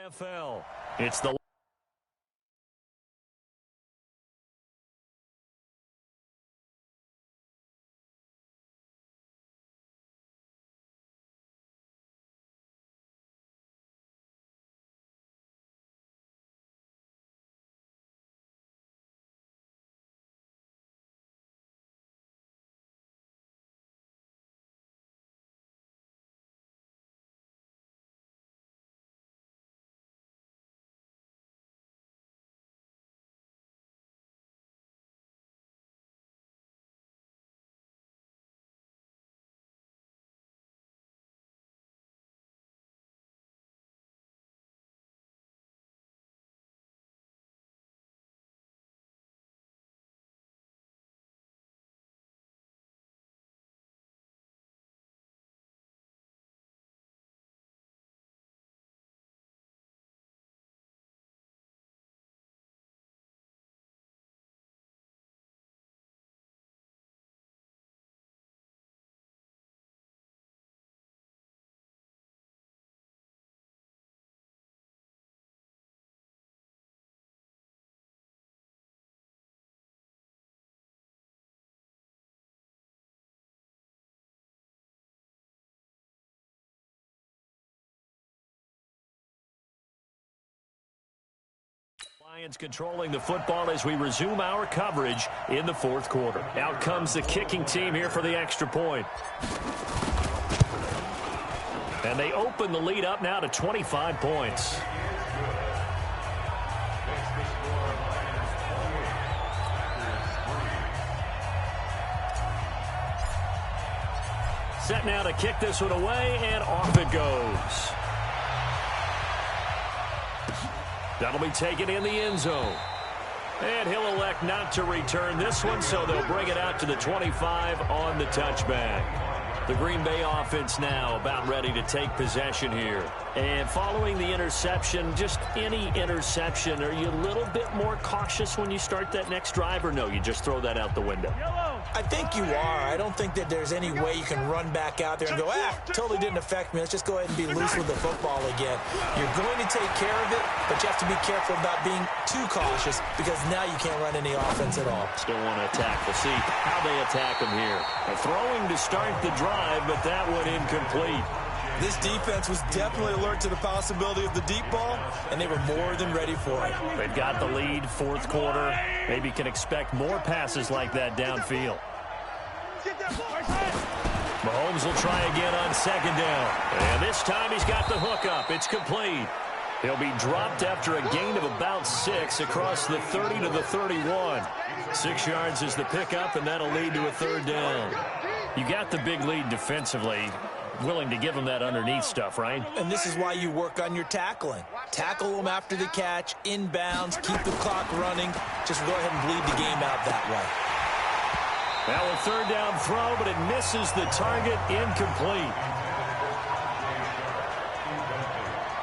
NFL. It's the Lions controlling the football as we resume our coverage in the fourth quarter. Out comes the kicking team here for the extra point. And they open the lead up now to 25 points. Set now to kick this one away, and off it goes. That'll be taken in the end zone. And he'll elect not to return this one, so they'll bring it out to the 25 on the touchback. The Green Bay offense now about ready to take possession here. And following the interception, just any interception, are you a little bit more cautious when you start that next drive, or no, you just throw that out the window? I think you are. I don't think that there's any way you can run back out there and go, totally didn't affect me. Let's just go ahead and be loose with the football again. You're going to take care of it, but you have to be careful about being too cautious because now you can't run any offense at all. Still want to attack. We'll see how they attack them here. Throwing to start the drive, but that one incomplete. This defense was definitely alert to the possibility of the deep ball, and they were more than ready for it. They've got the lead, fourth quarter. Maybe can expect more passes like that downfield. Mahomes will try again on second down. And this time he's got the hook up. It's complete. He'll be dropped after a gain of about 6 across the 30 to the 31. 6 yards is the pickup, and that'll lead to a third down. You got the big lead defensively. Willing to give them that underneath stuff, right? And this is why you work on your tackling. Tackle them after the catch, inbounds, keep the clock running. Just go ahead and bleed the game out that way. Now a third down throw, but it misses the target, incomplete.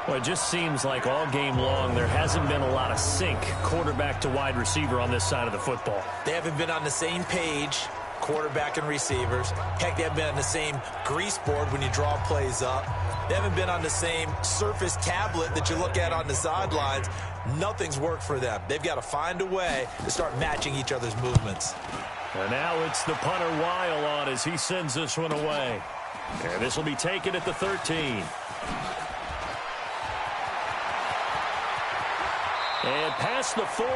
Well, it just seems like all game long there hasn't been a lot of sync quarterback to wide receiver on this side of the football. They haven't been on the same page, quarterback and receivers. Heck, they haven't been on the same grease board when you draw plays up. They haven't been on the same surface tablet that you look at on the sidelines. Nothing's worked for them. They've got to find a way to start matching each other's movements. And now it's the punter Weil on as he sends this one away. And this will be taken at the 13. And past the 40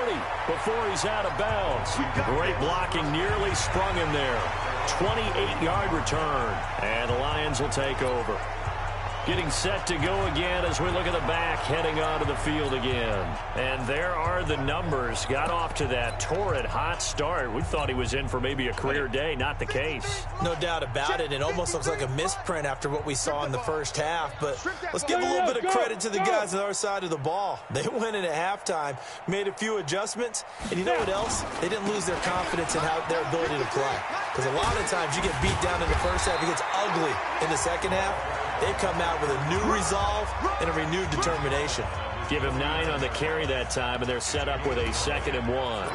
before he's out of bounds. Great blocking, nearly sprung him there. 28-yard return. And the Lions will take over. Getting set to go again as we look at the back, heading onto the field again. And there are the numbers. Got off to that torrid hot start. We thought he was in for maybe a career day. Not the case. No doubt about it. It almost looks like a misprint after what we saw in the first half. But let's give a little bit of credit to the guys on our side of the ball. They went in at halftime, made a few adjustments. And you know what else? They didn't lose their confidence in their ability to play. Because a lot of times you get beat down in the first half. It gets ugly in the second half. They've come out with a new resolve and a renewed determination. Give him 9 on the carry that time, and they're set up with a 2nd and 1.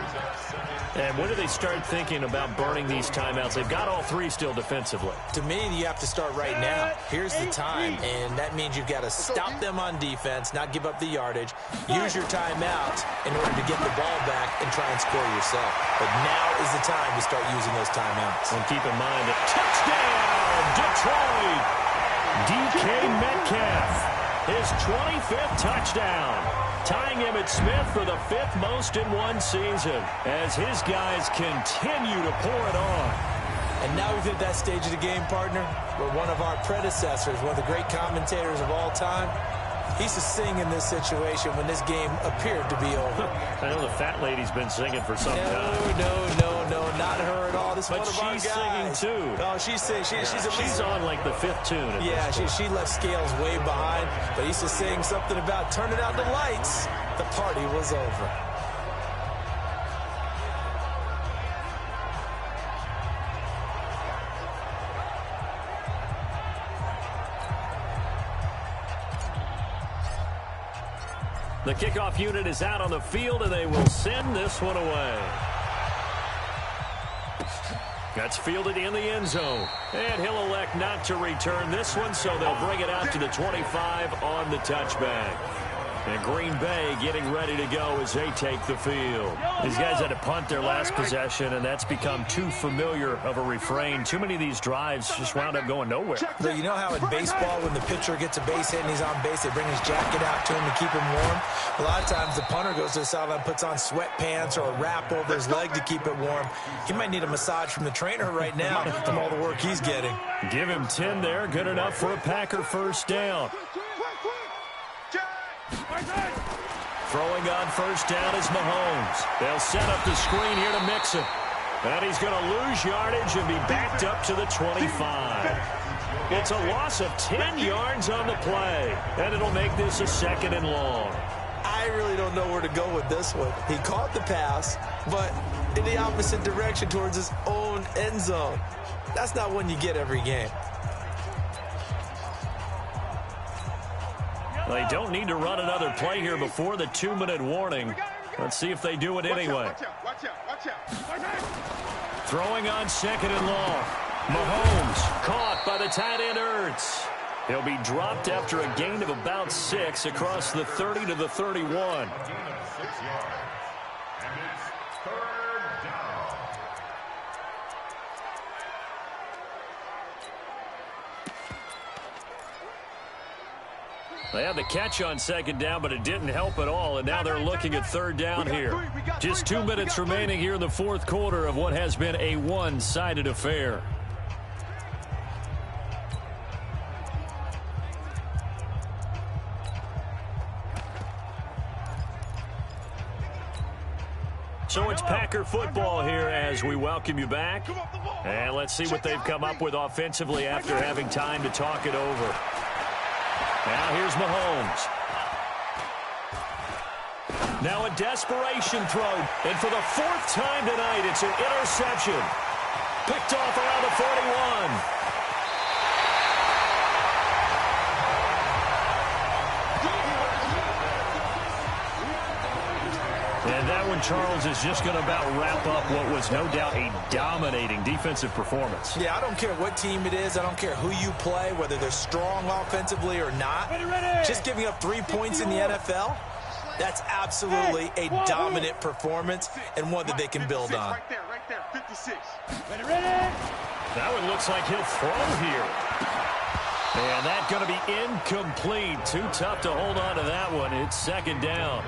And when do they start thinking about burning these timeouts? They've got all 3 still defensively. To me, you have to start right now. Here's the time, and that means you've got to stop them on defense, not give up the yardage, use your timeout in order to get the ball back and try and score yourself. But now is the time to start using those timeouts. And keep in mind that touchdown, Detroit! DK Metcalf, his 25th touchdown, tying Emmitt Smith for the 5th most in one season as his guys continue to pour it on. And now we've hit that stage of the game, partner, where one of our predecessors, one of the great commentators of all time, he used to sing in this situation when this game appeared to be over. I know the fat lady's been singing for some time. No, not her at all. This is one of our guys. She's singing too. Oh, she's singing. She's on like the 5th tune. Yeah, she left Scales way behind, but he used to sing something about turning out the lights. The party was over. The kickoff unit is out on the field, and they will send this one away. That's fielded in the end zone. And he'll elect not to return this one, so they'll bring it out to the 25 on the touchback. And Green Bay getting ready to go as they take the field. These guys had to punt their last possession, and that's become too familiar of a refrain. Too many of these drives just wound up going nowhere. But you know how in baseball, when the pitcher gets a base hit and he's on base, they bring his jacket out to him to keep him warm? A lot of times the punter goes to the sideline, puts on sweatpants or a wrap over his leg to keep it warm. He might need a massage from the trainer right now from all the work he's getting. Give him 10 there. Good enough for a Packer first down. Throwing on first down is Mahomes. They'll set up the screen here to mix him. And he's going to lose yardage and be backed up to the 25. It's a loss of 10 yards on the play. And it'll make this a 2nd and long. I really don't know where to go with this one. He caught the pass, but in the opposite direction towards his own end zone. That's not one you get every game. They don't need to run another play here before the 2-minute warning. Let's see if they do it anyway. Throwing on 2nd and long. Mahomes caught by the tight end Ertz. He'll be dropped after a gain of about 6 across the 30 to the 31. They had the catch on 2nd down, but it didn't help at all, and now they're looking at 3rd down here. Just 2 minutes remaining here in the 4th quarter of what has been a one-sided affair. So it's Packer football here as we welcome you back. And let's see what they've come up with offensively after having time to talk it over. Now here's Mahomes. Now a desperation throw. And for the 4th time tonight, it's an interception. Picked off around the 41. And that one, Charles, is just going to about wrap up what was no doubt a dominating defensive performance. Yeah, I don't care what team it is. I don't care who you play, whether they're strong offensively or not. Just giving up 3 points in the NFL, that's absolutely a dominant performance and one that they can build on. Right there, 56. That one looks like he'll throw here. And that's going to be incomplete. Too tough to hold on to that one. It's 2nd down.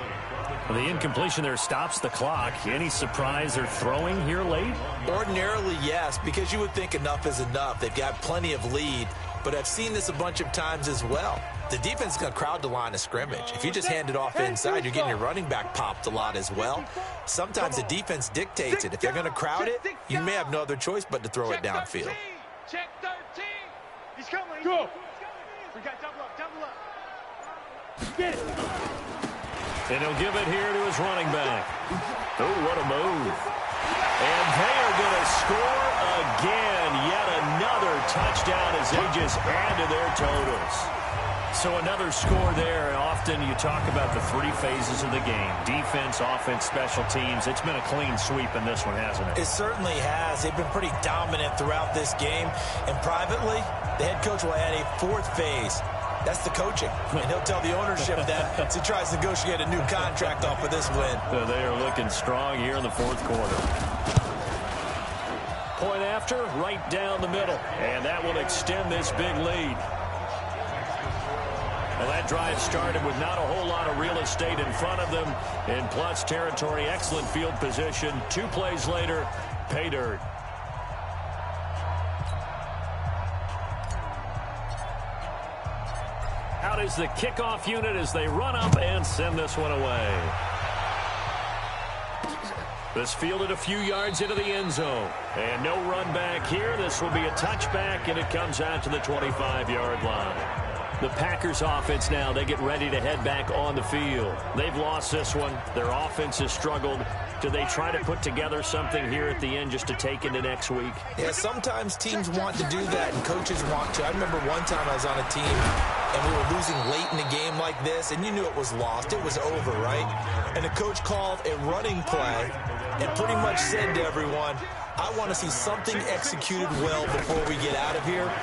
The incompletion there stops the clock. Any surprise they're throwing here late? Ordinarily, yes, because you would think enough is enough. They've got plenty of lead, but I've seen this a bunch of times as well. The defense is going to crowd the line of scrimmage. If you just hand it off inside, you're getting your running back popped a lot as well. Sometimes the defense dictates it. If they're going to crowd it, you may have no other choice but to throw it downfield. Check 13. He's coming. Go. We got double up. Get it. And he'll give it here to his running back. Oh, what a move. And they are going to score again. Yet another touchdown as they just add to their totals. So another score there. Often you talk about the three phases of the game: defense, offense, special teams. It's been a clean sweep in this one, hasn't it? It certainly has. They've been pretty dominant throughout this game. And privately, the head coach will add a fourth phase. That's the coaching. And he'll tell the ownership that as he tries to negotiate a new contract off of this win. So they are looking strong here in the fourth quarter. Point after, right down the middle. And that will extend this big lead. Well, that drive started with not a whole lot of real estate in front of them. In plus territory, excellent field position. 2 plays later, pay dirt. Out is the kickoff unit as they run up and send this one away. This fielded a few yards into the end zone. And no run back here. This will be a touchback, and it comes out to the 25-yard line. The Packers offense now, they get ready to head back on the field. They've lost this one. Their offense has struggled. Do they try to put together something here at the end just to take into next week? Yeah, sometimes teams want to do that and coaches want to. I remember one time I was on a team and we were losing late in a game like this, and you knew it was lost. It was over, right? And the coach called a running play and pretty much said to everyone, I want to see something executed well before we get out of here.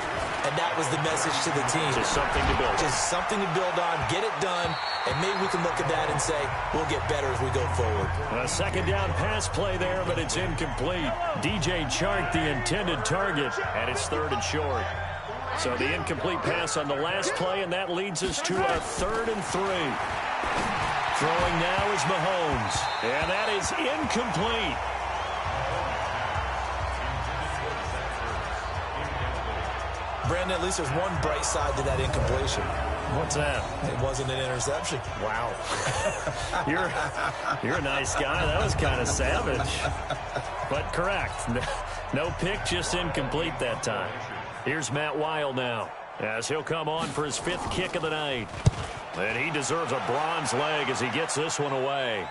And that was the message to the team. Just something to build. Just something to build on, get it done, and maybe we can look at that and say, we'll get better as we go forward. A second down pass play there, but it's incomplete. DJ Chark, the intended target, and it's 3rd and short. So the incomplete pass on the last play, and that leads us to a 3rd and 3. Throwing now is Mahomes, and that is incomplete. Brandon, at least there's one bright side to that incompletion. What's that? It wasn't an interception. Wow. You're a nice guy. That was kind of savage. But correct. No pick, just incomplete that time. Here's Matt Weil now, as he'll come on for his 5th kick of the night. And he deserves a bronze leg as he gets this one away.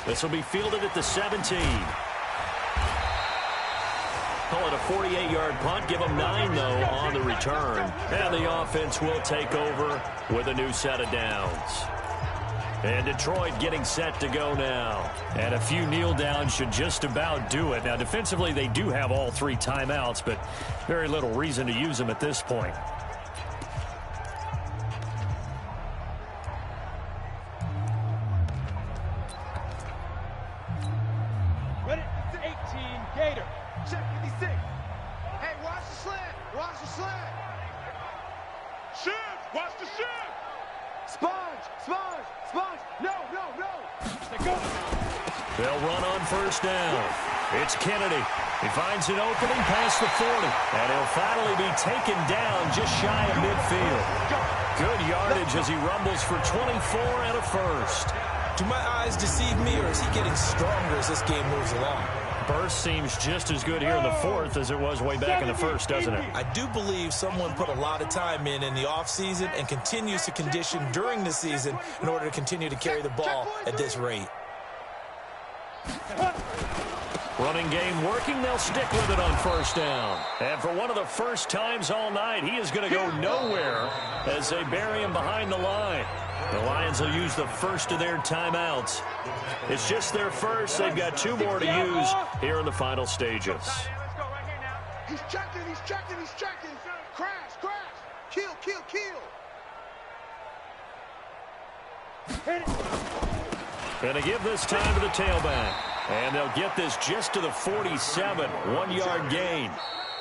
This will be fielded at the 17. Call it a 48-yard punt. Give them 9, though, on the return. And the offense will take over with a new set of downs. And Detroit getting set to go now. And a few kneel downs should just about do it. Now, defensively, they do have all 3 timeouts, but very little reason to use them at this point. Ready? 18, Gator. Check 56. Hey, watch the slant. Watch the slant. Shift. Watch the shift. Sponge. Sponge. Sponge. No, no, no. They go. They'll run on 1st down. It's Kennedy. He finds an opening past the 40. And he'll finally be taken down just shy of midfield. Good yardage as he rumbles for 24 and a first. Do my eyes deceive me, or is he getting stronger as this game moves along? Burst seems just as good here in the 4th as it was way back in the 1st, doesn't it? I do believe someone put a lot of time in the offseason and continues to condition during the season in order to continue to carry the ball at this rate. Running game working. They'll stick with it on 1st down. And for one of the first times all night, he is going to go nowhere as they bury him behind the line. The Lions will use the 1st of their timeouts. It's just their 1st. They've got 2 more to use here in the final stages. Let's go right here now. He's checking, he's checking, he's checking. Crash, crash. Kill, kill, kill. Hit it. Going to give this time to the tailback. And they'll get this just to the 47. 1-yard gain.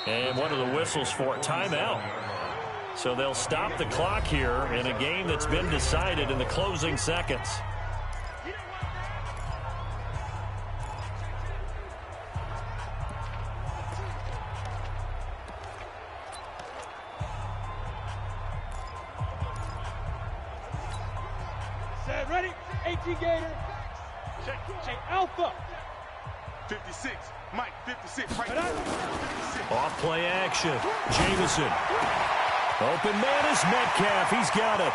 And one of the whistles for a timeout. So they'll stop the clock here in a game that's been decided in the closing seconds. Set, ready? 18 Gator. Check Alpha. 56. Mike, 56. Right there. 56. Off play action. Jameson. Open man is Metcalf. He's got it.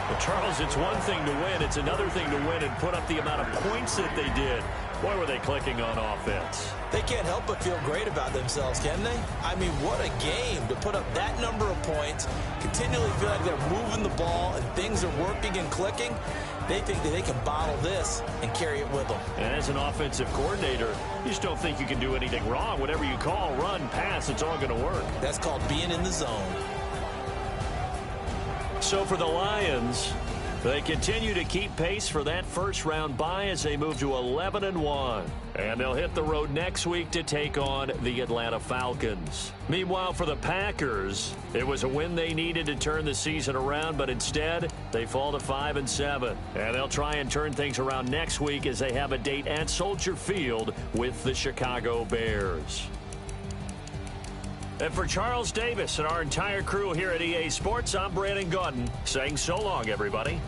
Well, Charles, it's one thing to win. It's another thing to win and put up the amount of points that they did. Boy, were they clicking on offense. They can't help but feel great about themselves, can they? I mean, what a game to put up that number of points, continually feel like they're moving the ball and things are working and clicking. They think that they can bottle this and carry it with them. And as an offensive coordinator, you just don't think you can do anything wrong. Whatever you call, run, pass, it's all going to work. That's called being in the zone. So for the Lions, they continue to keep pace for that first-round bye as they move to 11-1. And they'll hit the road next week to take on the Atlanta Falcons. Meanwhile, for the Packers, it was a win they needed to turn the season around, but instead, they fall to 5-7. And they'll try and turn things around next week as they have a date at Soldier Field with the Chicago Bears. And for Charles Davis and our entire crew here at EA Sports, I'm Brandon Gaudin saying so long, everybody.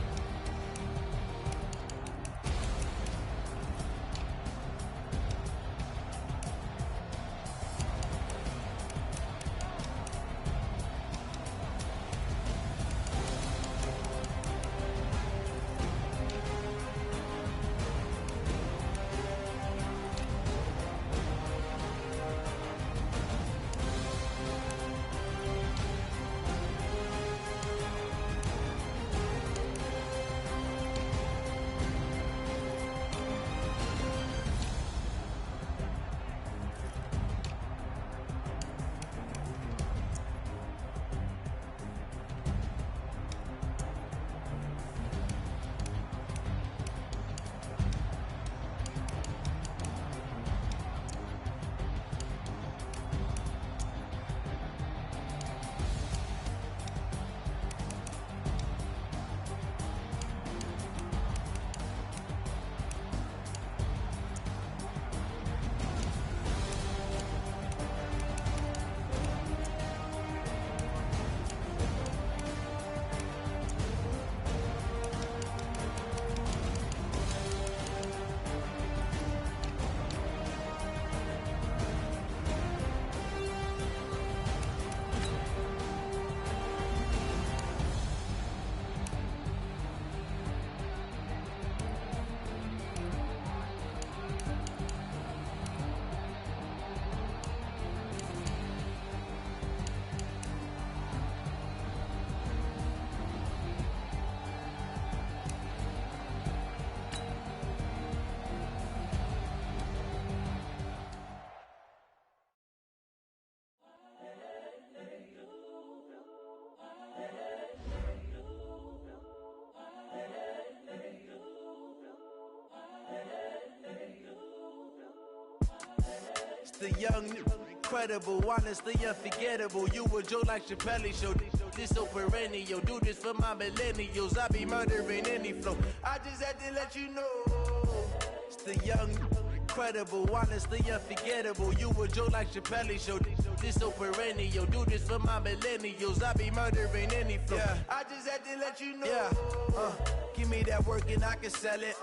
The young, incredible, honestly unforgettable. You a Joe like Chappelle show. This so perennial. Do this for my millennials. I be murdering any flow. I just had to let you know. It's the young, incredible, honestly unforgettable. You a Joe like Chappelle show. This so perennial. Do this for my millennials. I be murdering any flow. Yeah. I just had to let you know. Yeah. Give me that work and I can sell it.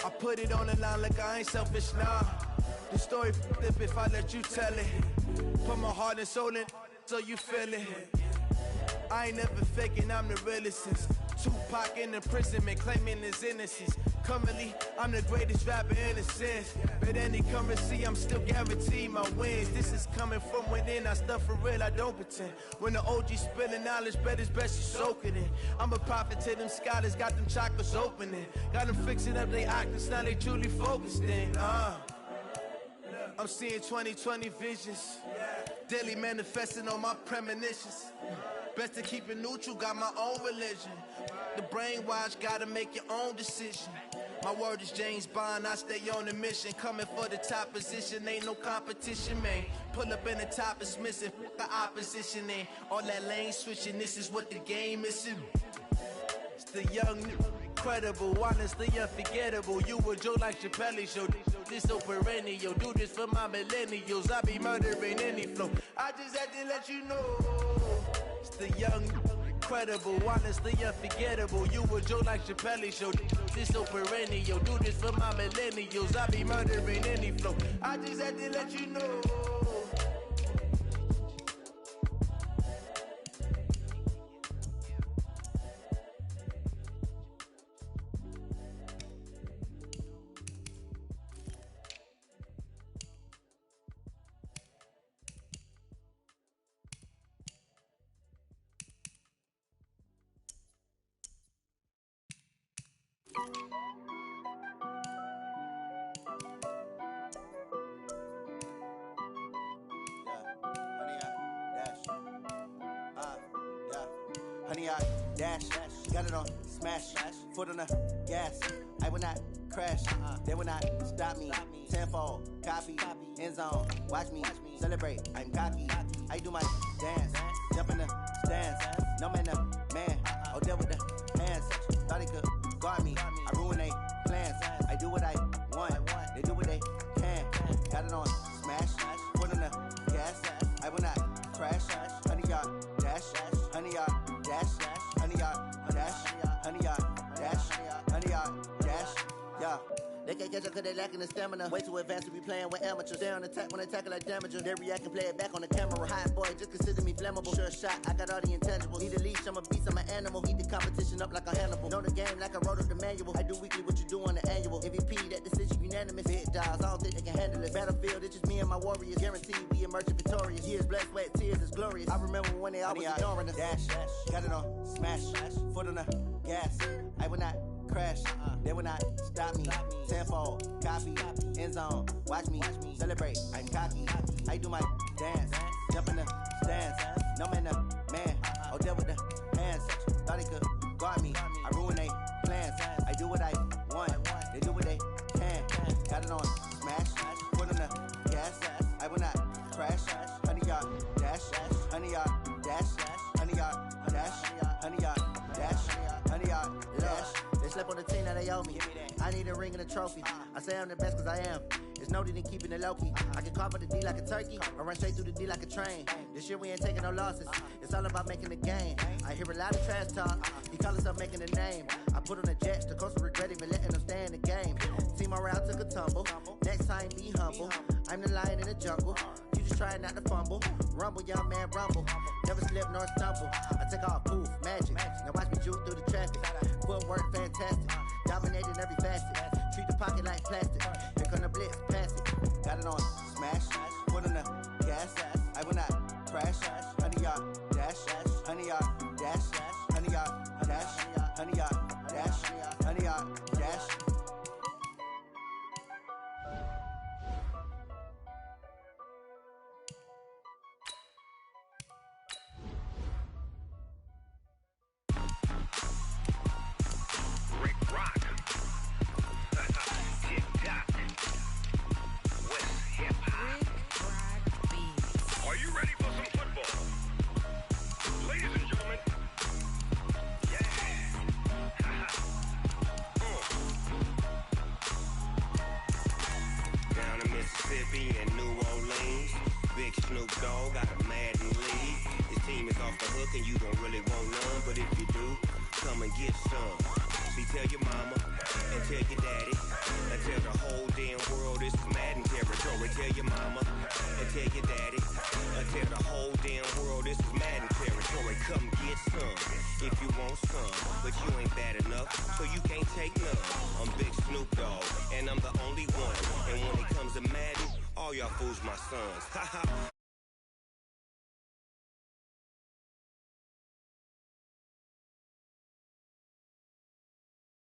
I put it on the line like I ain't selfish, nah. The story flip if I let you tell it. Put my heart and soul in so you feel it. I ain't never faking, I'm the realest since Tupac in imprisonment, claiming his innocence. Currently, I'm the greatest rapper in a sense. But any currency, I'm still guaranteed my wins. This is coming from within, I stuff for real, I don't pretend. When the OG spilling knowledge, bet it's best you soak it in. I'm a prophet to them scholars, got them chakras opening. Got them fixing up they octaves, now they truly focused in. I'm seeing 2020 visions, daily manifesting on my premonitions. Best to keep it neutral, got my own religion. The brainwash, gotta make your own decision. My word is James Bond, I stay on the mission. Coming for the top position, ain't no competition, man. Pull up in the top is missing, the opposition ain't. All that lane switching, this is what the game is. It's the young, incredible, honestly unforgettable. You a Joe like Chappelle show. This so perennial. Do this for my millennials. I be murdering any flow. I just had to let you know. It's the young, incredible, honestly unforgettable. You a Joe like Chappelle show. This so perennial. Do this for my millennials. I be murdering any flow. I just had to let you know. 100-yard dash. Got it on smash. Foot on the gas. I will not crash. They will not stop me. Tenfold, copy, end zone. Watch me celebrate. I'm cocky. I do my dance. Jump in the stands. No man, the man. Oh, deal with the hands. Thought he could guard me. I ruin they plans. I do what I want. They do what they can. Got it on smash. Foot on the gas. I will not crash. 100-yard dash. 100-yard dash. 100-yard dash. 100-yard dash. 100-yard dash. Yeah. They can't catch up cause they lacking the stamina. Way too advanced to be playing with amateurs. Stay on attack when they tackle like damager. They react and play it back on the camera. Hot boy, just consider me flammable. Sure shot, I got all the intangibles. Need a leash, I'm a beast, I'm an animal. Heat the competition up like a Hannibal. Know the game like I wrote up the manual. I do weekly what you do on the annual. MVP, that decision unanimous. Big dials, I don't think they can handle it. Battlefield, it's just me and my warriors. Guaranteed we emerge victorious. Years, blood, sweat, tears, is glorious. I remember when they always ignoring us. Dash, got it on smash. Foot on the gas. I will not crash. They will not stop me. Tenfold, copy, end zone. Watch me celebrate. I'm cocky. I do my dance. Jump in the stands. No man, the man. Oh, deal with the hands. Thought he could guard me. I ruin they plans. I do what I want. They do what they can. Got it on smash. Foot on the gas. I will not crash. 100-yard dash. 100-yard dash. 100-yard dash. 100-yard dash. 100-yard dash. They slept on the team, now they owe me. I need a ring and a trophy. I say I'm the best cause I am. There's no need in keeping it low-key. I can carve up the D like a turkey, or run straight through the D like a train. This year we ain't taking no losses. It's all about making the game. I hear a lot of trash talk. He call himself making a name. I put on the Jets, the coach will regret even letting them stay in the game. Team morale took a tumble. Next time be humble. I'm the lion in the jungle. You just try not to fumble. Rumble, young man, rumble. Never slip nor stumble. I take off, poof, magic. Now watch me juke through the traffic. Footwork fantastic. Dominating every facet. Treat the pocket like plastic. Here come the blitz, pass it. Got it on smash. Foot on the gas. I will not crash. 100-yard dash. 100-yard dash. 100-yard dash. 100-yard dash. 100-yard dash. And New Orleans, Big Snoop Dogg got a Madden league. His team is off the hook and you don't really want none, but if you do, come and get some. See, tell your mama and tell your daddy and tell the whole damn world this is Madden territory. Tell your mama and tell your daddy and tell the whole damn world this is Madden territory. Come get some if you want some, but you ain't bad enough, so you can't take none. I'm Big Snoop Dogg and I'm the only one, and when it comes to Madden, all y'all fools my sons.